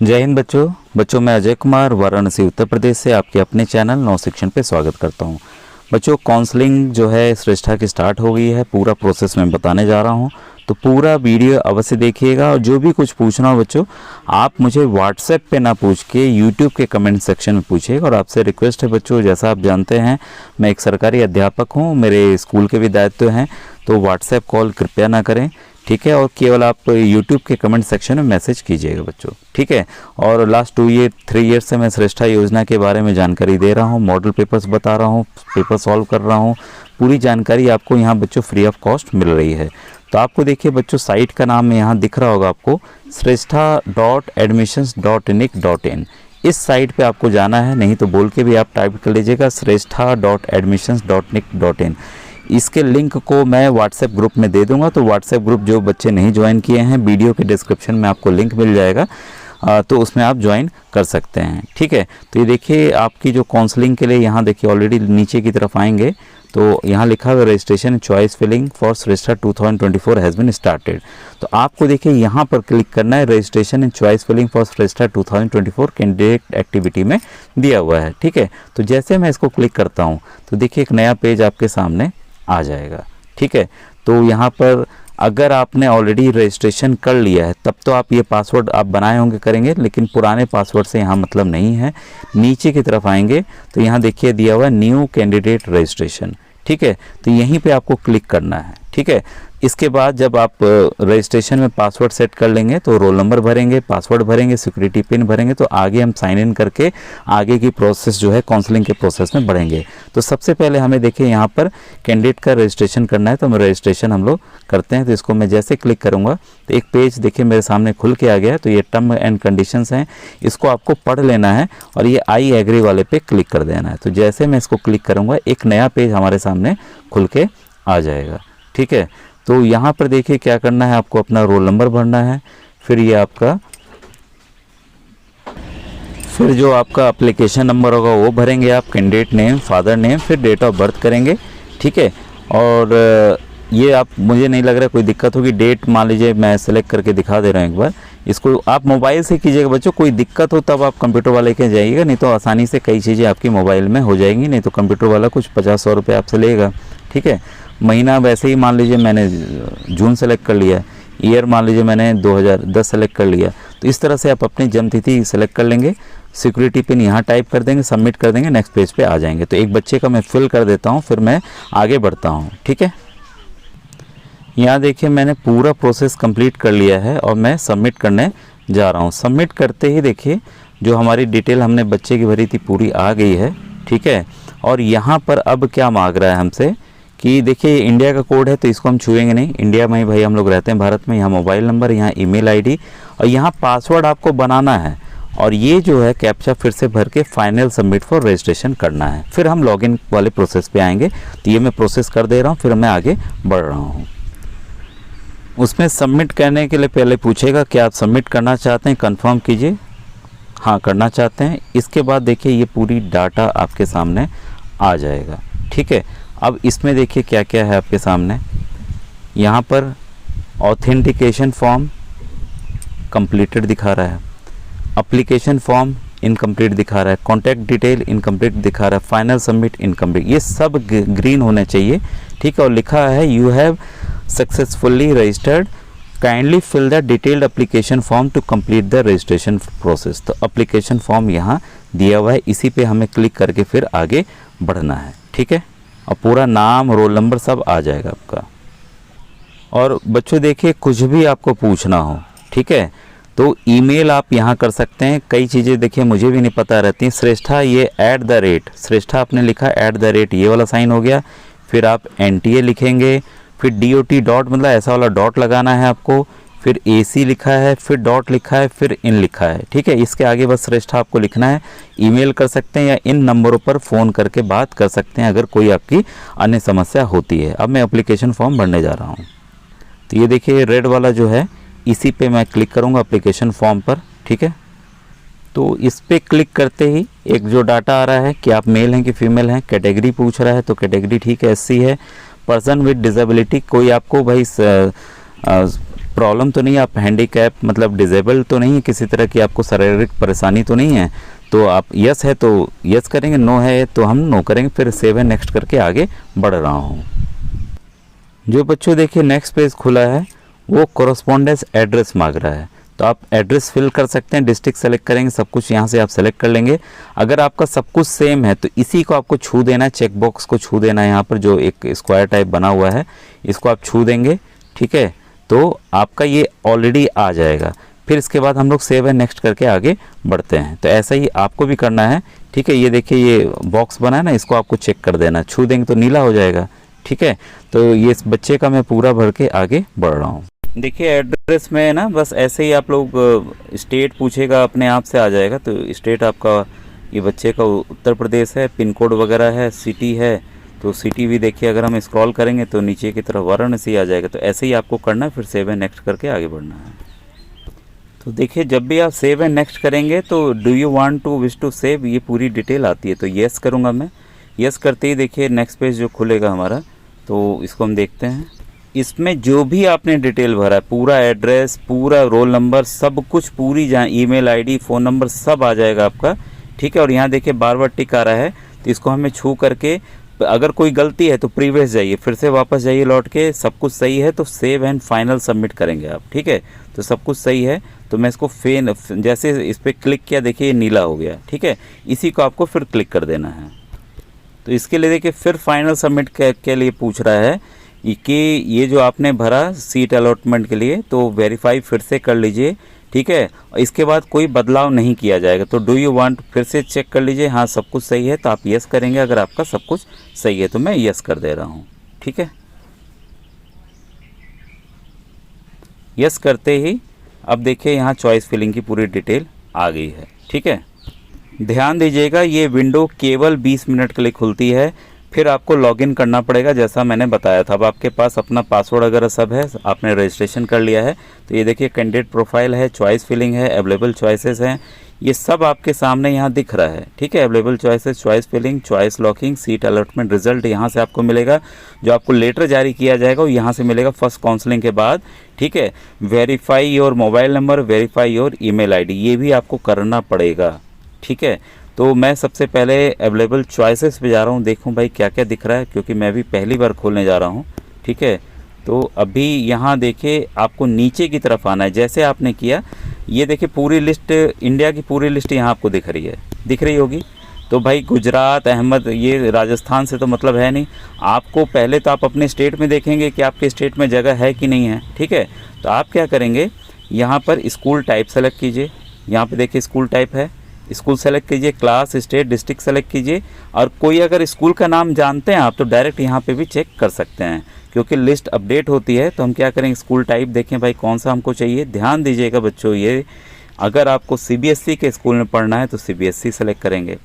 जय हिंद बच्चों मैं अजय कुमार वाराणसी उत्तर प्रदेश से आपके अपने चैनल नव शिक्षण पे स्वागत करता हूं। बच्चों काउंसलिंग जो है श्रेष्ठा की स्टार्ट हो गई है, पूरा प्रोसेस मैं बताने जा रहा हूं, तो पूरा वीडियो अवश्य देखिएगा। और जो भी कुछ पूछना हो बच्चों, आप मुझे व्हाट्सएप पे ना पूछ के यूट्यूब के कमेंट सेक्शन में पूछिएगा। और आपसे रिक्वेस्ट है बच्चों, जैसा आप जानते हैं मैं एक सरकारी अध्यापक हूँ, मेरे स्कूल के भी दायित्व हैं, तो व्हाट्सएप कॉल कृपया ना करें, ठीक है। और केवल आप YouTube के कमेंट सेक्शन में मैसेज कीजिएगा बच्चों, ठीक है। और लास्ट 3 ईयर से मैं श्रेष्ठा योजना के बारे में जानकारी दे रहा हूँ, मॉडल पेपर्स बता रहा हूँ, पेपर सॉल्व कर रहा हूँ, पूरी जानकारी आपको यहाँ बच्चों फ्री ऑफ कॉस्ट मिल रही है। तो आपको देखिए बच्चों, साइट का नाम यहाँ दिख रहा होगा आपको, srestha.admissions.nic.in। इस साइट पे आपको जाना है, नहीं तो बोल के भी आप टाइप कर लीजिएगा srestha.admissions.nic.in। इसके लिंक को मैं व्हाट्सएप ग्रुप में दे दूंगा, तो व्हाट्सएप ग्रुप जो बच्चे नहीं ज्वाइन किए हैं, वीडियो के डिस्क्रिप्शन में आपको लिंक मिल जाएगा, तो उसमें आप ज्वाइन कर सकते हैं, ठीक है। तो ये देखिए आपकी जो काउंसलिंग के लिए यहाँ देखिए ऑलरेडी नीचे की तरफ आएंगे तो यहाँ लिखा हुआ registration choice filling for Shreshta 2024 has been started. तो आपको देखिए यहाँ पर क्लिक करना है, registration and choice filling for Shreshta 2024 candidate activity में दिया हुआ है, ठीक है। तो जैसे मैं इसको क्लिक करता हूँ तो देखिए एक नया पेज आपके सामने आ जाएगा, ठीक है। तो यहाँ पर अगर आपने ऑलरेडी रजिस्ट्रेशन कर लिया है तब तो आप ये पासवर्ड आप बनाए होंगे करेंगे, लेकिन पुराने पासवर्ड से यहाँ मतलब नहीं है। नीचे की तरफ आएंगे तो यहाँ देखिए दिया हुआ है न्यू कैंडिडेट रजिस्ट्रेशन, ठीक है। तो यहीं पे आपको क्लिक करना है, ठीक है। इसके बाद जब आप रजिस्ट्रेशन में पासवर्ड सेट कर लेंगे तो रोल नंबर भरेंगे, पासवर्ड भरेंगे, सिक्योरिटी पिन भरेंगे, तो आगे हम साइन इन करके आगे की प्रोसेस जो है काउंसलिंग के प्रोसेस में बढ़ेंगे। तो सबसे पहले हमें देखिए यहाँ पर कैंडिडेट का रजिस्ट्रेशन करना है, तो मैं रजिस्ट्रेशन हम लोग करते हैं। तो इसको मैं जैसे क्लिक करूँगा तो एक पेज देखिए मेरे सामने खुल के आ गया है। तो ये टर्म एंड कंडीशंस हैं, इसको आपको पढ़ लेना है और ये आई एग्री वाले पे क्लिक कर देना है। तो जैसे मैं इसको क्लिक करूँगा एक नया पेज हमारे सामने खुल के आ जाएगा, ठीक है। तो यहाँ पर देखिए क्या करना है, आपको अपना रोल नंबर भरना है, फिर ये आपका जो आपका एप्लीकेशन नंबर होगा वो भरेंगे आप, कैंडिडेट नेम, फादर नेम, फिर डेट ऑफ बर्थ करेंगे, ठीक है। और ये आप, मुझे नहीं लग रहा कोई दिक्कत होगी, डेट मान लीजिए मैं सेलेक्ट करके दिखा दे रहा हूँ एक बार। इसको आप मोबाइल से कीजिएगा बच्चों, कोई दिक्कत हो तब आप कंप्यूटर वाले के जाइएगा, नहीं तो आसानी से कई चीज़ें आपकी मोबाइल में हो जाएंगी, नहीं तो कंप्यूटर वाला कुछ 50-100 रुपये आपसे लेगा, ठीक है। महीना वैसे ही मान लीजिए मैंने जून सेलेक्ट कर लिया, ईयर मान लीजिए मैंने 2010 सेलेक्ट कर लिया। तो इस तरह से आप अपनी जन्म तिथि सेलेक्ट कर लेंगे, सिक्योरिटी पिन यहाँ टाइप कर देंगे, सबमिट कर देंगे, नेक्स्ट पेज पे आ जाएंगे। तो एक बच्चे का मैं फिल कर देता हूँ, फिर मैं आगे बढ़ता हूँ, ठीक है। यहाँ देखिए मैंने पूरा प्रोसेस कंप्लीट कर लिया है और मैं सबमिट करने जा रहा हूँ। सबमिट करते ही देखिए जो हमारी डिटेल हमने बच्चे की भरी थी पूरी आ गई है, ठीक है। और यहाँ पर अब क्या मांग रहा है हमसे कि देखिए इंडिया का कोड है तो इसको हम छुएंगे नहीं, इंडिया में ही भाई हम लोग रहते हैं भारत में। यहाँ मोबाइल नंबर, यहाँ ईमेल आईडी और यहाँ पासवर्ड आपको बनाना है, और ये जो है कैप्चा फिर से भर के फाइनल सबमिट फॉर रजिस्ट्रेशन करना है। फिर हम लॉगिन वाले प्रोसेस पे आएंगे। तो ये मैं प्रोसेस कर दे रहा हूँ, फिर मैं आगे बढ़ रहा हूँ। उसमें सबमिट करने के लिए पहले पूछेगा क्या आप सबमिट करना चाहते हैं, कंफर्म कीजिए, हाँ करना चाहते हैं। इसके बाद देखिए ये पूरी डाटा आपके सामने आ जाएगा, ठीक है। अब इसमें देखिए क्या क्या है आपके सामने, यहाँ पर ऑथेंटिकेशन फॉर्म कंप्लीटेड दिखा रहा है, एप्लीकेशन फॉर्म इनकम्प्लीट दिखा रहा है, कॉन्टैक्ट डिटेल इनकम्प्लीट दिखा रहा है, फाइनल सबमिट इनकम्प्लीट, ये सब ग्रीन होने चाहिए, ठीक है। और लिखा है you have successfully registered, kindly fill the detailed application form to complete the registration process. तो एप्लीकेशन फॉर्म यहाँ दिया हुआ है, इसी पे हमें क्लिक करके फिर आगे बढ़ना है, ठीक है। और पूरा नाम, रोल नंबर सब आ जाएगा आपका। और बच्चों देखिए कुछ भी आपको पूछना हो, ठीक है, तो ईमेल आप यहाँ कर सकते हैं। कई चीज़ें देखिए मुझे भी नहीं पता रहती हैं। श्रेष्ठा ये @ श्रेष्ठा आपने लिखा @ ये वाला साइन हो गया, फिर आप NTA लिखेंगे, फिर DOT डॉट मतलब ऐसा वाला डॉट लगाना है आपको, फिर AC लिखा है, फिर डॉट लिखा है, फिर इन लिखा है, ठीक है। इसके आगे बस श्रेष्ठा आपको लिखना है। ईमेल कर सकते हैं या इन नंबरों पर फ़ोन करके बात कर सकते हैं अगर कोई आपकी अन्य समस्या होती है। अब मैं एप्लीकेशन फॉर्म भरने जा रहा हूँ। तो ये देखिए रेड वाला जो है इसी पे मैं क्लिक करूँगा एप्लीकेशन फॉर्म पर, ठीक है। तो इस पर क्लिक करते ही एक जो डाटा आ रहा है कि आप मेल हैं कि फीमेल हैं, कैटेगरी पूछ रहा है तो कैटेगरी ठीक है SC है, पर्सन विद डिसेबिलिटी, कोई आपको भाई प्रॉब्लम तो नहीं है, आप हैंडीकैप मतलब डिजेबल तो नहीं है, किसी तरह की आपको शारीरिक परेशानी तो नहीं है, तो आप यस है तो यस करेंगे, नो है तो हम नो करेंगे, फिर सेव एंड नेक्स्ट करके आगे बढ़ रहा हूँ। जो बच्चों देखिए नेक्स्ट पेज खुला है वो कोरस्पॉन्डेंस एड्रेस मांग रहा है, तो आप एड्रेस फिल कर सकते हैं, डिस्ट्रिक्ट सेलेक्ट करेंगे, सब कुछ यहाँ से आप सेलेक्ट कर लेंगे। अगर आपका सब कुछ सेम है तो इसी को आपको छू देना है, चेक बॉक्स को छू देना है, यहाँ पर जो एक स्क्वायर टाइप बना हुआ है इसको आप छू देंगे, ठीक है, तो आपका ये ऑलरेडी आ जाएगा। फिर इसके बाद हम लोग सेव एंड नेक्स्ट करके आगे बढ़ते हैं। तो ऐसा ही आपको भी करना है, ठीक है। ये देखिए ये बॉक्स बना है ना, इसको आपको चेक कर देना, छू देंगे तो नीला हो जाएगा, ठीक है। तो ये इस बच्चे का मैं पूरा भर के आगे बढ़ रहा हूँ। देखिए एड्रेस में ना बस ऐसे ही आप लोग स्टेट पूछेगा, अपने आप से आ जाएगा। तो स्टेट आपका ये बच्चे का उत्तर प्रदेश है, पिन कोड वगैरह है, सिटी है, तो सिटी भी देखिए अगर हम स्क्रॉल करेंगे तो नीचे की तरफ वाराणसी आ जाएगा। तो ऐसे ही आपको करना है, फिर सेव एंड नेक्स्ट करके आगे बढ़ना है। तो देखिए जब भी आप सेव एंड नेक्स्ट करेंगे तो do you want to wish to save, ये पूरी डिटेल आती है। तो येस करूँगा मैं, येस करते ही देखिए नेक्स्ट पेज जो खुलेगा हमारा, तो इसको हम देखते हैं। इसमें जो भी आपने डिटेल भरा है, पूरा एड्रेस, पूरा रोल नंबर, सब कुछ, पूरी जहाँ ईमेल आईडी, फ़ोन नंबर सब आ जाएगा आपका, ठीक है। और यहाँ देखिए बार बार टिक आ रहा है, तो इसको हमें छू करके अगर कोई गलती है तो प्रीवियस जाइए, फिर से वापस जाइए लौट के, सब कुछ सही है तो सेव एंड फाइनल सबमिट करेंगे आप, ठीक है। तो सब कुछ सही है तो मैं इसको जैसे इस पर क्लिक किया देखिए ये नीला हो गया, ठीक है। इसी को आपको फिर क्लिक कर देना है। तो इसके लिए देखिए फिर फाइनल सबमिट के लिए पूछ रहा है कि ये जो आपने भरा सीट अलॉटमेंट के लिए, तो वेरीफाई फिर से कर लीजिए, ठीक है। इसके बाद कोई बदलाव नहीं किया जाएगा। तो डू यू वांट फिर से चेक कर लीजिए, हाँ सब कुछ सही है तो आप यस करेंगे। अगर आपका सब कुछ सही है तो मैं यस कर दे रहा हूँ, ठीक है। यस करते ही अब देखिए यहाँ चॉइस फिलिंग की पूरी डिटेल आ गई है, ठीक है। ध्यान दीजिएगा ये विंडो केवल 20 मिनट के लिए खुलती है, फिर आपको लॉगिन करना पड़ेगा जैसा मैंने बताया था। अब आपके पास अपना पासवर्ड वगैरह सब है, आपने रजिस्ट्रेशन कर लिया है। तो ये देखिए कैंडिडेट प्रोफाइल है, चॉइस फिलिंग है, अवेलेबल चॉइसेस हैं, ये सब आपके सामने यहाँ दिख रहा है, ठीक है। Available choices, choice filling, choice locking, seat allotment result यहाँ से आपको मिलेगा। जो आपको लेटर जारी किया जाएगा वो यहाँ से मिलेगा फर्स्ट काउंसलिंग के बाद, ठीक है। Verify your mobile number, verify your email ID, ये भी आपको करना पड़ेगा, ठीक है। तो मैं सबसे पहले अवेलेबल चॉइसेस पे जा रहा हूँ, देखूँ भाई क्या क्या दिख रहा है, क्योंकि मैं भी पहली बार खोलने जा रहा हूँ, ठीक है। तो अभी यहाँ देखिए आपको नीचे की तरफ आना है, जैसे आपने किया ये देखिए पूरी लिस्ट, इंडिया की पूरी लिस्ट यहाँ आपको दिख रही है, दिख रही होगी। तो भाई गुजरात, अहमद, ये राजस्थान से तो मतलब है नहीं आपको। पहले तो आप अपने स्टेट में देखेंगे कि आपके स्टेट में जगह है कि नहीं है, ठीक है। तो आप क्या करेंगे, यहाँ पर स्कूल टाइप सेलेक्ट कीजिए, यहाँ पे देखिए स्कूल टाइप है, स्कूल सेलेक्ट कीजिए, क्लास, स्टेट, डिस्ट्रिक्ट सेलेक्ट कीजिए। और कोई अगर स्कूल का नाम जानते हैं आप तो डायरेक्ट यहाँ पे भी चेक कर सकते हैं, क्योंकि लिस्ट अपडेट होती है। तो हम क्या करेंगे, स्कूल टाइप देखें भाई कौन सा हमको चाहिए। ध्यान दीजिएगा बच्चों, ये अगर आपको सीबीएसई के स्कूल में पढ़ना है तो सीबीएसई सेलेक्ट करेंगे।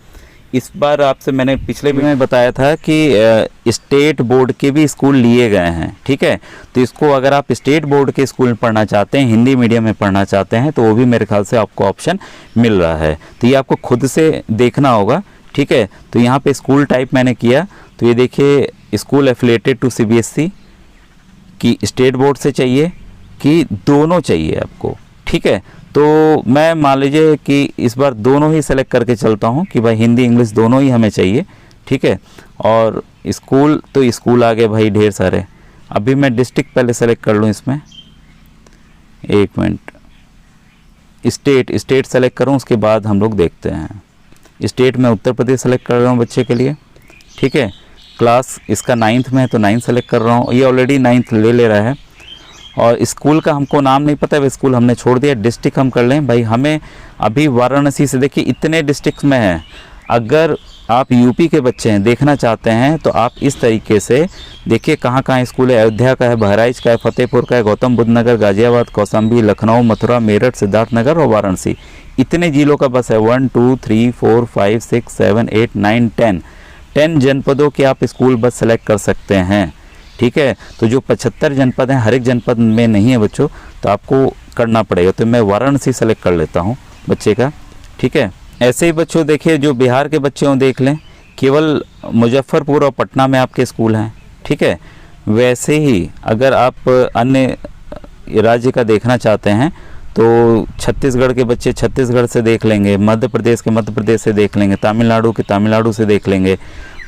इस बार आपसे मैंने पिछले वीडियो में बताया था कि स्टेट बोर्ड के भी स्कूल लिए गए हैं, ठीक है। तो इसको अगर आप स्टेट बोर्ड के स्कूल में पढ़ना चाहते हैं, हिंदी मीडियम में पढ़ना चाहते हैं, तो वो भी मेरे ख्याल से आपको ऑप्शन मिल रहा है। तो ये आपको खुद से देखना होगा, ठीक है। तो यहाँ पे स्कूल टाइप मैंने किया, तो ये देखिए स्कूल एफिलिएटेड टू सीबीएसई कि स्टेट बोर्ड से चाहिए कि दोनों चाहिए आपको, ठीक है। तो मैं मान लीजिए कि इस बार दोनों ही सेलेक्ट करके चलता हूँ कि भाई हिंदी इंग्लिश दोनों ही हमें चाहिए, ठीक है। और स्कूल, तो स्कूल आ गए भाई ढेर सारे। अभी मैं डिस्ट्रिक्ट पहले सेलेक्ट कर लूँ इसमें, एक मिनट। स्टेट सेलेक्ट करूँ, उसके बाद हम लोग देखते हैं। स्टेट में उत्तर प्रदेश सेलेक्ट कर रहा हूँ बच्चे के लिए, ठीक है। क्लास इसका 9th में है तो 9th सेलेक्ट कर रहा हूँ, ये ऑलरेडी 9th ले रहा है। और स्कूल का हमको नाम नहीं पता है, स्कूल हमने छोड़ दिया। डिस्ट्रिक्ट हम कर लें भाई, हमें अभी वाराणसी से देखिए इतने डिस्ट्रिक्ट में हैं। अगर आप यूपी के बच्चे हैं, देखना चाहते हैं, तो आप इस तरीके से देखिए कहाँ कहाँ स्कूल है। अयोध्या का है, बहराइच का है, फतेहपुर का है, गौतम बुद्ध नगर, गाजियाबाद, कौशाम्बी, लखनऊ, मथुरा, मेरठ, सिद्धार्थनगर और वाराणसी। इतने जिलों का बस है। 1 2 3 4 5 6 7 8 9 10 जनपदों के आप स्कूल बस सेलेक्ट कर सकते हैं, ठीक है। तो जो 75 जनपद हैं, हर एक जनपद में नहीं है बच्चों, तो आपको करना पड़ेगा। तो मैं वाराणसी सेलेक्ट कर लेता हूँ बच्चे का, ठीक है। ऐसे ही बच्चों देखिए जो बिहार के बच्चे हों देख लें, केवल मुजफ्फरपुर और पटना में आपके स्कूल हैं, ठीक है। वैसे ही अगर आप अन्य राज्य का देखना चाहते हैं तो छत्तीसगढ़ के बच्चे छत्तीसगढ़ से देख लेंगे, मध्य प्रदेश के मध्य प्रदेश से देख लेंगे, तमिलनाडु के तमिलनाडु से देख लेंगे,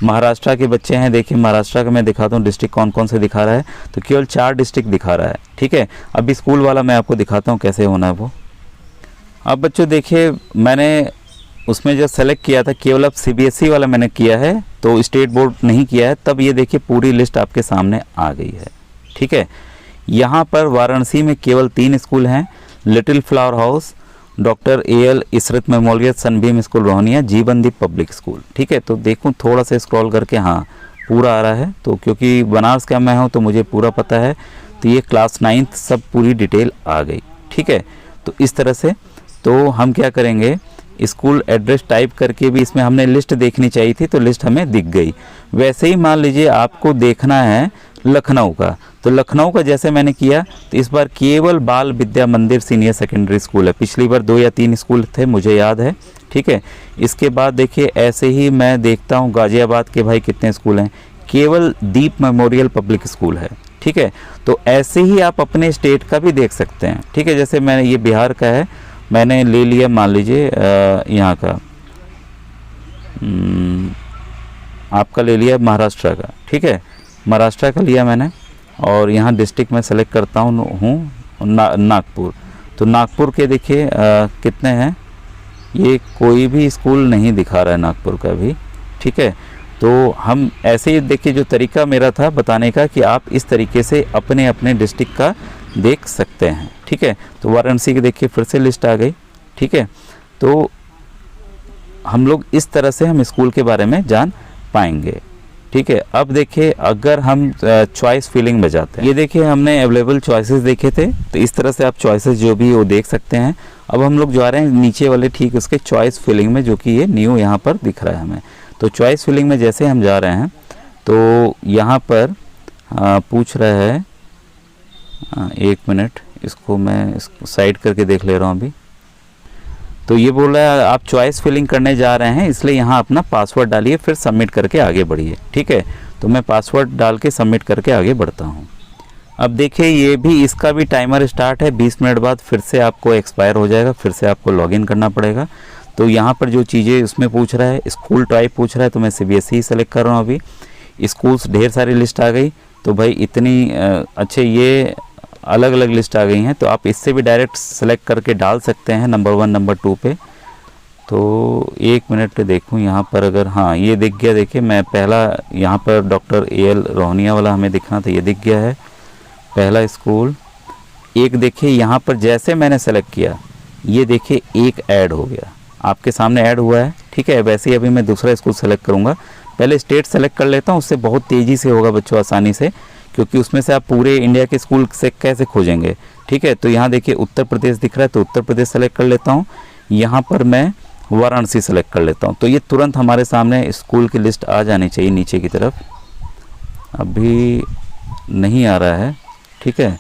महाराष्ट्र के बच्चे हैं, देखिए महाराष्ट्र का मैं दिखाता हूँ डिस्ट्रिक्ट कौन कौन से दिखा रहा है, तो केवल 4 डिस्ट्रिक्ट दिखा रहा है। ठीक है, अभी स्कूल वाला मैं आपको दिखाता हूँ कैसे होना है वो। अब बच्चों देखिए मैंने उसमें जो सेलेक्ट किया था केवल अब CBSE वाला मैंने किया है, तो स्टेट बोर्ड नहीं किया है, तब ये देखिए पूरी लिस्ट आपके सामने आ गई है। ठीक है, यहाँ पर वाराणसी में केवल 3 स्कूल हैं, Little Flower House, Doctor AL Israt Memorial, Sunbeam School Rohania, Jeevandeep Public School. ठीक है, तो देखूँ थोड़ा सा स्क्रॉल करके, हाँ पूरा आ रहा है, तो क्योंकि बनारस का मैं हूँ तो मुझे पूरा पता है, तो ये क्लास 9th सब पूरी डिटेल आ गई। ठीक है, तो इस तरह से तो हम क्या करेंगे, स्कूल एड्रेस टाइप करके भी इसमें हमने लिस्ट देखनी चाहिए थी, तो लिस्ट हमें दिख गई। वैसे ही मान लीजिए आपको देखना है लखनऊ का, तो लखनऊ का जैसे मैंने किया, तो इस बार केवल बाल विद्या मंदिर सीनियर सेकेंडरी स्कूल है, पिछली बार 2 या 3 स्कूल थे मुझे याद है। ठीक है, इसके बाद देखिए ऐसे ही मैं देखता हूँ गाज़ियाबाद के भाई कितने स्कूल हैं, केवल दीप मेमोरियल पब्लिक स्कूल है। ठीक है, तो ऐसे ही आप अपने स्टेट का भी देख सकते हैं। ठीक है, जैसे मैंने ये बिहार का है, मैंने ले लिया मान लीजिए यहाँ का, आपका ले लिया महाराष्ट्र का। ठीक है, महाराष्ट्र का लिया मैंने, और यहाँ डिस्ट्रिक्ट में सेलेक्ट करता हूँ नागपुर। तो नागपुर के देखिए कितने हैं, ये कोई भी स्कूल नहीं दिखा रहा है नागपुर का भी। ठीक है, तो हम ऐसे ही देखिए, जो तरीका मेरा था बताने का कि आप इस तरीके से अपने अपने डिस्ट्रिक्ट का देख सकते हैं। ठीक है, तो वाराणसी की देखिए फिर से लिस्ट आ गई। ठीक है, तो हम लोग इस तरह से हम स्कूल के बारे में जान पाएंगे। ठीक है, अब देखिए अगर हम चॉइस फिलिंग में जाते हैं, ये देखिए हमने अवेलेबल चॉइसेस देखे थे, तो इस तरह से आप चॉइसेस जो भी वो देख सकते हैं। अब हम लोग जा रहे हैं नीचे वाले ठीक उसके चॉइस फिलिंग में, जो कि ये न्यू यहाँ पर दिख रहा है हमें। तो चॉइस फिलिंग में जैसे हम जा रहे हैं तो यहाँ पर पूछ रहा है, 1 मिनट इसको मैं साइड करके देख ले रहा हूँ अभी। तो ये बोल रहा है आप चॉइस फिलिंग करने जा रहे हैं, इसलिए यहाँ अपना पासवर्ड डालिए, फिर सबमिट करके आगे बढ़िए। ठीक है, तो मैं पासवर्ड डाल के सबमिट करके आगे बढ़ता हूँ। अब देखिए ये भी, इसका भी टाइमर स्टार्ट है, 20 मिनट बाद फिर से आपको एक्सपायर हो जाएगा, फिर से आपको लॉगिन करना पड़ेगा। तो यहाँ पर जो चीज़ें उसमें पूछ रहा है, स्कूल टाइप पूछ रहा है, तो मैं CBSE सेलेक्ट कर रहा हूँ अभी। स्कूल्स ढेर सारी लिस्ट आ गई, तो भाई इतनी अच्छे ये अलग अलग लिस्ट आ गई हैं, तो आप इससे भी डायरेक्ट सेलेक्ट करके डाल सकते हैं नंबर 1 नंबर 2 पे। तो 1 मिनट पे देखूँ यहाँ पर, अगर हाँ ये दिख गया, देखिए मैं पहला यहाँ पर डॉक्टर AL रोहनिया वाला हमें दिखना था, ये दिख गया है पहला स्कूल। एक देखिए यहाँ पर जैसे मैंने सेलेक्ट किया, ये देखिए एक ऐड हो गया, आपके सामने ऐड हुआ है। ठीक है, वैसे ही अभी मैं दूसरा स्कूल सेलेक्ट करूँगा, पहले स्टेट सेलेक्ट कर लेता हूँ, उससे बहुत तेज़ी से होगा बच्चों, आसानी से, क्योंकि उसमें से आप पूरे इंडिया के स्कूल से कैसे खोजेंगे। ठीक है, तो यहाँ देखिए उत्तर प्रदेश दिख रहा है, तो उत्तर प्रदेश सेलेक्ट कर लेता हूँ। यहाँ पर मैं वाराणसी सेलेक्ट कर लेता हूँ, तो ये तुरंत हमारे सामने स्कूल की लिस्ट आ जानी चाहिए नीचे की तरफ। अभी नहीं आ रहा है। ठीक है,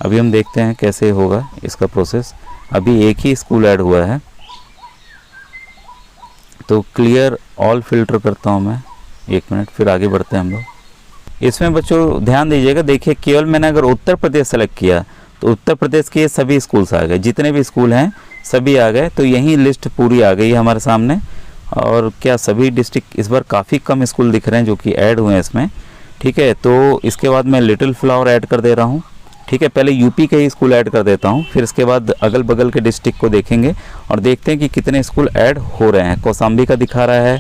अभी हम देखते हैं कैसे होगा इसका प्रोसेस। अभी एक ही स्कूल ऐड हुआ है, तो क्लियर ऑल फिल्टर करता हूँ मैं, 1 मिनट, फिर आगे बढ़ते हैं हम लोग। इसमें बच्चों ध्यान दीजिएगा, देखिए केवल मैंने अगर उत्तर प्रदेश सेलेक्ट किया तो उत्तर प्रदेश के सभी स्कूल्स आ गए, जितने भी स्कूल हैं सभी आ गए, तो यही लिस्ट पूरी आ गई है हमारे सामने। और क्या सभी डिस्ट्रिक्ट, इस बार काफ़ी कम स्कूल दिख रहे हैं जो कि ऐड हुए हैं इसमें। ठीक है, तो इसके बाद मैं लिटिल फ्लावर ऐड कर दे रहा हूँ। ठीक है, पहले यूपी के ही स्कूल ऐड कर देता हूँ, फिर इसके बाद अगल बगल के डिस्ट्रिक्ट को देखेंगे और देखते हैं कि कितने स्कूल ऐड हो रहे हैं। कौशाम्बी का दिखा रहा है,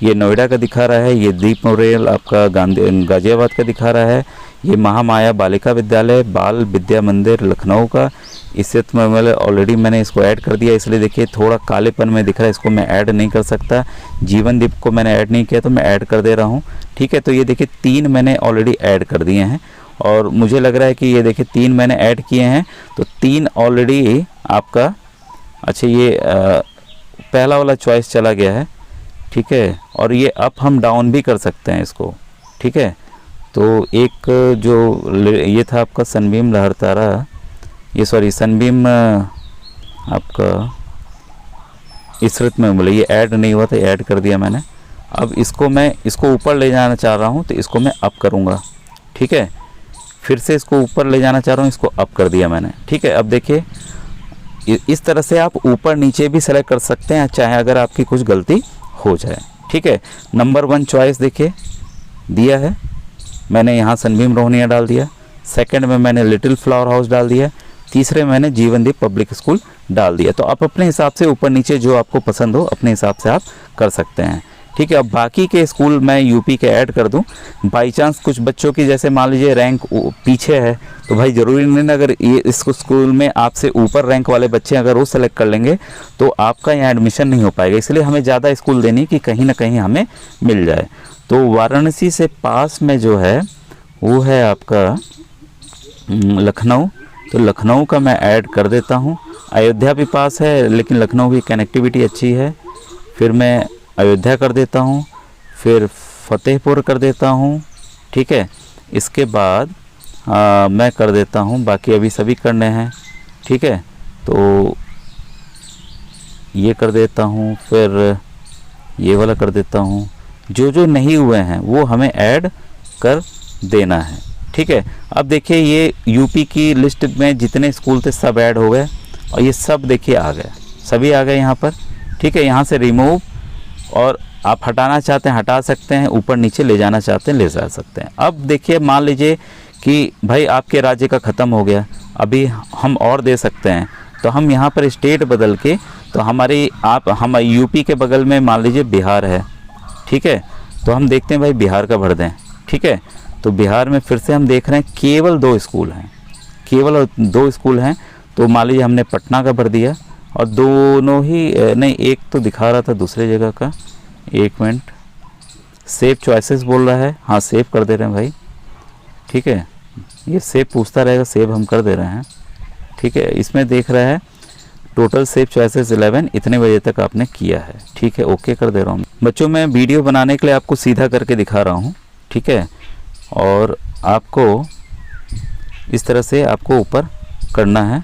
ये नोएडा का दिखा रहा है, ये दीप मेमोरियल आपका गाज़ियाबाद का दिखा रहा है, ये महामाया बालिका विद्यालय, बाल विद्या मंदिर लखनऊ का, इसरत मेमोरियल ऑलरेडी मैंने इसको ऐड कर दिया, इसलिए देखिए थोड़ा कालेपन में दिख रहा है, इसको मैं ऐड नहीं कर सकता। जीवनदीप को मैंने ऐड नहीं किया, तो मैं ऐड कर दे रहा हूँ। ठीक है, तो ये देखिए 3 मैंने ऑलरेडी ऐड कर दिए हैं, और मुझे लग रहा है कि ये देखिए 3 मैंने ऐड किए हैं, तो 3 ऑलरेडी आपका, अच्छा ये पहला वाला चॉइस चला गया है। ठीक है, और ये अप हम डाउन भी कर सकते हैं इसको। ठीक है, तो एक जो ये था आपका सनबीम लहरतारा, ये सॉरी सनबीम आपका इसरत में बोले, ये ऐड नहीं हुआ था, ऐड कर दिया मैंने। अब इसको मैं इसको ऊपर ले जाना चाह रहा हूँ, तो इसको मैं अप करूँगा। ठीक है, फिर से इसको ऊपर ले जाना चाह रहा हूँ, इसको अप कर दिया मैंने। ठीक है, अब देखिए इस तरह से आप ऊपर नीचे भी सेलेक्ट कर सकते हैं, चाहे अगर आपकी कुछ गलती हो जाए। ठीक है, नंबर 1 चॉइस देखिए दिया है मैंने, यहाँ सनबीम रोहनिया डाल दिया। सेकंड में मैंने लिटिल फ्लावर हाउस डाल दिया। तीसरे में मैंने जीवनदीप पब्लिक स्कूल डाल दिया। तो आप अपने हिसाब से ऊपर नीचे जो आपको पसंद हो अपने हिसाब से आप कर सकते हैं। ठीक है, अब बाकी के स्कूल मैं यूपी के ऐड कर दूं। बाई चांस कुछ बच्चों की जैसे मान लीजिए रैंक पीछे है, तो भाई ज़रूरी नहीं ना, अगर ये इस स्कूल में आपसे ऊपर रैंक वाले बच्चे अगर वो सेलेक्ट कर लेंगे तो आपका यहाँ एडमिशन नहीं हो पाएगा। इसलिए हमें ज़्यादा स्कूल देनी कि कहीं ना कहीं हमें मिल जाए। तो वाराणसी से पास में जो है वो है आपका लखनऊ, तो लखनऊ का मैं ऐड कर देता हूँ। अयोध्या भी पास है लेकिन लखनऊ की कनेक्टिविटी अच्छी है, फिर मैं अयोध्या कर देता हूँ, फिर फतेहपुर कर देता हूँ। ठीक है, इसके बाद मैं कर देता हूँ, बाकी अभी सभी करने हैं। ठीक है, तो ये कर देता हूँ, फिर ये वाला कर देता हूँ। जो जो नहीं हुए हैं वो हमें ऐड कर देना है। ठीक है, अब देखिए ये यूपी की लिस्ट में जितने स्कूल थे सब ऐड हो गए और ये सब देखिए आ गए, सभी आ गए यहाँ पर। ठीक है, यहाँ से रिमूव, और आप हटाना चाहते हैं हटा सकते हैं, ऊपर नीचे ले जाना चाहते हैं ले जा सकते हैं। अब देखिए मान लीजिए कि भाई आपके राज्य का ख़त्म हो गया, अभी हम और दे सकते हैं, तो हम यहाँ पर स्टेट बदल के, तो हम यूपी के बगल में मान लीजिए बिहार है। ठीक है, तो हम देखते हैं भाई बिहार का भर दें। ठीक है, तो बिहार में फिर से हम देख रहे हैं केवल 2 स्कूल हैं, केवल 2 स्कूल हैं। तो मान लीजिए हमने पटना का भर दिया और दोनों ही नहीं, एक तो दिखा रहा था दूसरे जगह का। एक मिनट, सेव चॉइसेस बोल रहा है, हाँ सेव कर दे रहे हैं भाई। ठीक है, ये सेव पूछता रहेगा, सेव हम कर दे रहे हैं। ठीक है, इसमें देख रहा है टोटल सेव चॉइसेस 11, इतने बजे तक आपने किया है। ठीक है, ओके कर दे रहा हूँ। बच्चों मैं वीडियो बनाने के लिए आपको सीधा करके दिखा रहा हूँ। ठीक है, और आपको इस तरह से आपको ऊपर करना है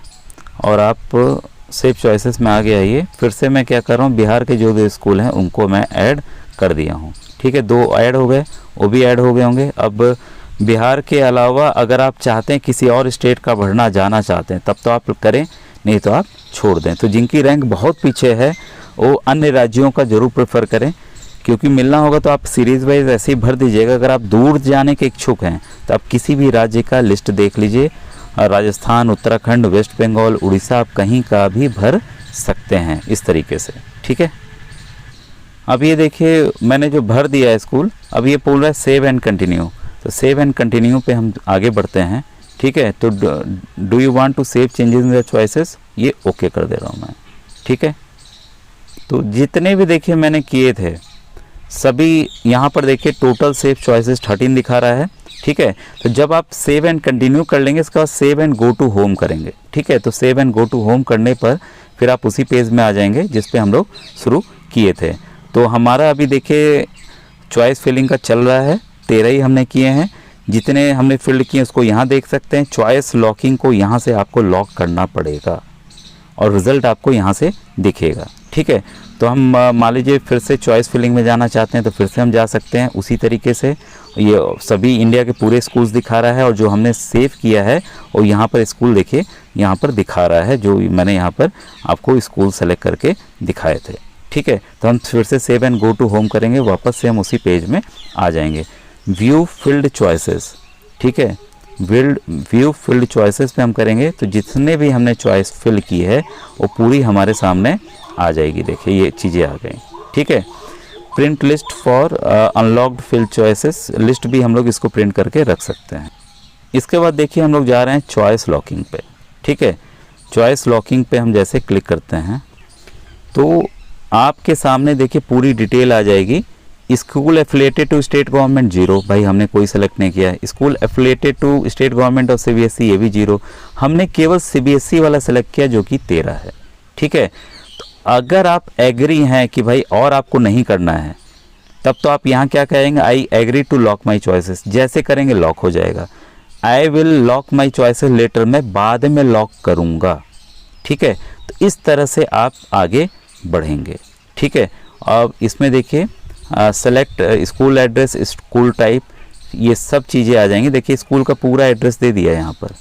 और आप सेव चॉइसेस में आगे आइए। फिर से मैं क्या कर रहा हूँ, बिहार के जो 2 स्कूल हैं उनको मैं ऐड कर दिया हूँ। ठीक है, 2 ऐड हो गए, वो भी ऐड हो गए होंगे। अब बिहार के अलावा अगर आप चाहते हैं किसी और स्टेट का भरना जाना चाहते हैं तब तो आप करें, नहीं तो आप छोड़ दें। तो जिनकी रैंक बहुत पीछे है वो अन्य राज्यों का ज़रूर प्रेफर करें, क्योंकि मिलना होगा तो आप सीरीज़ वाइज ऐसे ही भर दीजिएगा। अगर आप दूर जाने के इच्छुक हैं तो आप किसी भी राज्य का लिस्ट देख लीजिए, राजस्थान, उत्तराखंड, वेस्ट बंगाल, उड़ीसा, आप कहीं का भी भर सकते हैं इस तरीके से। ठीक है, अब ये देखिए मैंने जो भर दिया है स्कूल, अब ये बोल रहा है सेव एंड कंटिन्यू, तो सेव एंड कंटिन्यू पे हम आगे बढ़ते हैं। ठीक है, तो do you want to save changes in the choices, ये ओके कर दे रहा हूँ मैं। ठीक है, तो जितने भी देखिए मैंने किए थे सभी यहाँ पर देखिए टोटल सेव चॉइसेस 13 दिखा रहा है। ठीक है, तो जब आप सेव एंड कंटिन्यू कर लेंगे इसके बाद save and go to home करेंगे। ठीक है, तो save and go to home करने पर फिर आप उसी पेज में आ जाएंगे जिस पे हम लोग शुरू किए थे। तो हमारा अभी देखिए चॉइस फिलिंग का चल रहा है, 13 ही हमने किए हैं। जितने हमने फिल्ड किए उसको यहाँ देख सकते हैं। चॉइस लॉकिंग को यहाँ से आपको लॉक करना पड़ेगा और रिज़ल्ट आपको यहाँ से दिखेगा। ठीक है, तो हम मान लीजिए फिर से चॉइस फिलिंग में जाना चाहते हैं तो फिर से हम जा सकते हैं उसी तरीके से। ये सभी इंडिया के पूरे स्कूल्स दिखा रहा है और जो हमने सेव किया है और यहाँ पर स्कूल देखिए यहाँ पर दिखा रहा है, जो मैंने यहाँ पर आपको स्कूल सेलेक्ट करके दिखाए थे। ठीक है, तो हम फिर से save and go to home करेंगे, वापस से हम उसी पेज में आ जाएंगे। व्यू फील्ड चॉइसेस, ठीक है, व्यू फील्ड चॉइसेस पे हम करेंगे तो जितने भी हमने चॉइस फिल की है वो पूरी हमारे सामने आ जाएगी। देखिए ये चीज़ें आ गई। ठीक है, print list for unlocked field choices, list भी हम लोग इसको प्रिंट करके रख सकते हैं। इसके बाद देखिए हम लोग जा रहे हैं चॉइस लॉकिंग पे। ठीक है, चॉइस लॉकिंग पे हम जैसे क्लिक करते हैं तो आपके सामने देखिए पूरी डिटेल आ जाएगी। School affiliated to state government 0, भाई हमने कोई सेलेक्ट नहीं किया है। School affiliated to state government और सीबीएसई, ये भी 0, हमने केवल सीबीएसई वाला सेलेक्ट किया जो कि 13 है। ठीक है, तो अगर आप एग्री हैं कि भाई और आपको नहीं करना है तब तो आप यहाँ क्या कहेंगे, I agree to lock my choices, जैसे करेंगे लॉक हो जाएगा। I will lock my choices later, मैं बाद में लॉक करूँगा। ठीक है, तो इस तरह से आप आगे बढ़ेंगे। ठीक है, अब इसमें देखिए select school address, school type, ये सब चीज़ें आ जाएंगी। देखिए स्कूल का पूरा एड्रेस दे दिया है यहाँ पर,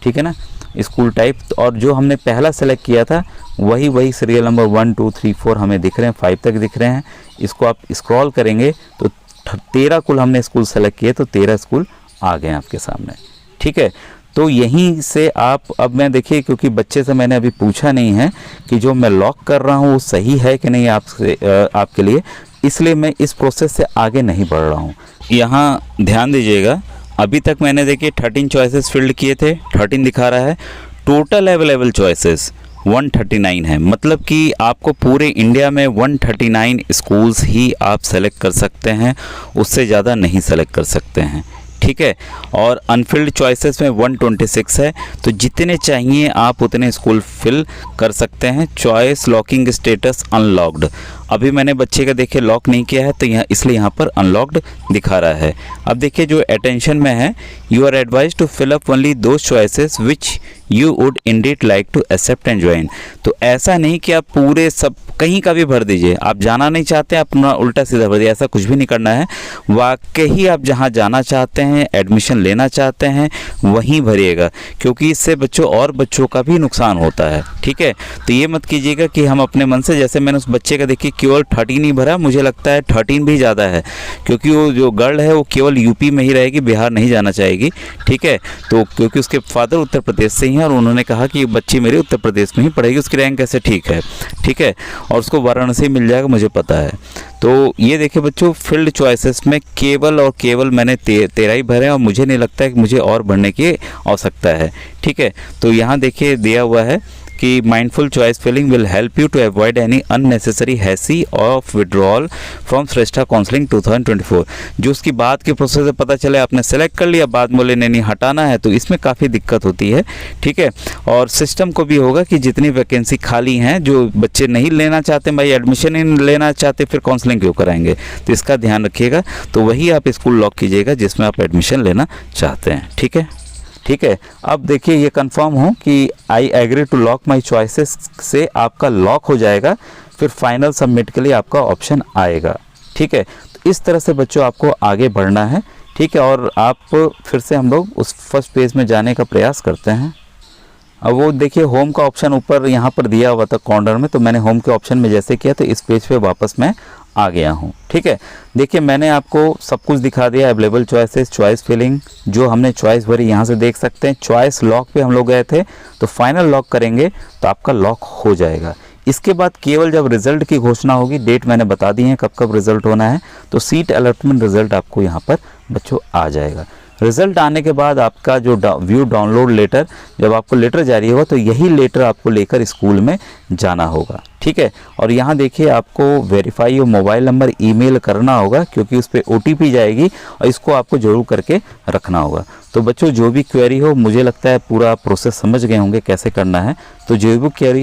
ठीक है ना, स्कूल टाइप। और जो हमने पहला सेलेक्ट किया था वही सीरियल नंबर 1 2 3 4 हमें दिख रहे हैं, 5 तक दिख रहे हैं। इसको आप स्क्रॉल करेंगे तो 13 कुल हमने स्कूल सेलेक्ट किए, तो 13 स्कूल आ गए आपके सामने, ठीक है। तो यहीं से आप, अब मैं देखिए क्योंकि बच्चे से मैंने अभी पूछा नहीं है कि जो मैं लॉक कर रहा हूँ वो सही है कि नहीं आपके लिए, इसलिए मैं इस प्रोसेस से आगे नहीं बढ़ रहा हूँ। यहाँ ध्यान दीजिएगा, अभी तक मैंने देखिए 13 चॉइसेस फिल्ड किए थे, 13 दिखा रहा है। टोटल अवेलेबल चॉइसेस 139 है, मतलब कि आपको पूरे इंडिया में 139 स्कूल्स ही आप सेलेक्ट कर सकते हैं, उससे ज़्यादा नहीं सेलेक्ट कर सकते हैं, ठीक है। और अनफिल्ड चॉइसेस में 126 है, तो जितने चाहिए आप उतने स्कूल फिल कर सकते हैं। चॉइस लॉकिंग स्टेटस अनलॉक्ड, अभी मैंने बच्चे का देखिए लॉक नहीं किया है, तो यहाँ इसलिए यहाँ पर अनलॉक्ड दिखा रहा है। अब देखिए जो अटेंशन में है, you are advised to fill up only those choices which you would indeed like to accept and join. तो ऐसा नहीं कि आप पूरे सब कहीं का भी भर दीजिए, आप जाना नहीं चाहते अपना उल्टा सीधा भर दिया, ऐसा कुछ भी नहीं करना है। वाकई आप जहाँ जाना चाहते हैं, एडमिशन लेना चाहते हैं, वहीं भरिएगा, क्योंकि इससे बच्चों का भी नुकसान होता है, ठीक है। तो ये मत कीजिएगा कि हम अपने मन से, जैसे मैंने उस बच्चे का देखिए केवल 13 ही भरा, मुझे लगता है 13 भी ज़्यादा है, क्योंकि वो जो गर्ल है वो केवल यूपी में ही रहेगी, बिहार नहीं जाना चाहेगी, ठीक है। तो क्योंकि उसके फादर उत्तर प्रदेश से ही हैं और उन्होंने कहा कि बच्ची मेरी उत्तर प्रदेश में ही पढ़ेगी, उसकी रैंक कैसे ठीक है, ठीक है, और उसको वाराणसी मिल जाएगा, मुझे पता है। तो ये देखिए बच्चों, फील्ड चॉइसेस में केवल और केवल मैंने 13 ही भरे हैं, और मुझे नहीं लगता है कि मुझे और भरने की आवश्यकता है, ठीक है। तो यहाँ देखिए दिया हुआ है कि mindful choice filling will help you to avoid any unnecessary hassle of withdrawal from Shreshtha counselling 2024। जो उसकी बात के प्रोसेस से पता चले आपने सेलेक्ट कर लिया, बाद में बोले नहीं हटाना है, तो इसमें काफ़ी दिक्कत होती है, ठीक है। और सिस्टम को भी होगा कि जितनी वैकेंसी खाली हैं, जो बच्चे नहीं लेना चाहते, भाई एडमिशन ही लेना चाहते, फिर काउंसलिंग क्यों कराएंगे, तो इसका ध्यान रखिएगा। तो वही आप स्कूल लॉक कीजिएगा जिसमें आप एडमिशन लेना चाहते हैं, ठीक है, ठीक है। अब देखिए ये कंफर्म हो कि I agree to lock my choices से आपका लॉक हो जाएगा, फिर फाइनल सबमिट के लिए आपका ऑप्शन आएगा, ठीक है। तो इस तरह से बच्चों आपको आगे बढ़ना है, ठीक है। और आप फिर से हम लोग उस फर्स्ट पेज में जाने का प्रयास करते हैं। अब वो देखिए होम का ऑप्शन ऊपर यहाँ पर दिया हुआ था कॉर्नर में, तो मैंने होम के ऑप्शन में जैसे किया तो इस पेज पे वापस मैं आ गया हूँ, ठीक है। देखिए मैंने आपको सब कुछ दिखा दिया, अवेलेबल चॉइसेस, चॉइस फिलिंग, जो हमने चॉइस भरी यहाँ से देख सकते हैं। चॉइस लॉक पे हम लोग गए थे, तो फाइनल लॉक करेंगे तो आपका लॉक हो जाएगा। इसके बाद केवल जब रिजल्ट की घोषणा होगी, डेट मैंने बता दी है कब कब रिजल्ट होना है, तो सीट अलॉटमेंट रिजल्ट आपको यहाँ पर बच्चों आ जाएगा। रिजल्ट आने के बाद आपका जो व्यू डाउनलोड लेटर, जब आपको लेटर जारी होगा तो यही लेटर आपको लेकर स्कूल में जाना होगा, ठीक है। और यहाँ देखिए आपको verify your mobile number email करना होगा, क्योंकि उस पर OTP जाएगी और इसको आपको जरूर करके रखना होगा। तो बच्चों जो भी क्वेरी हो, मुझे लगता है पूरा प्रोसेस समझ गए होंगे कैसे करना है, तो जो भी क्वेरी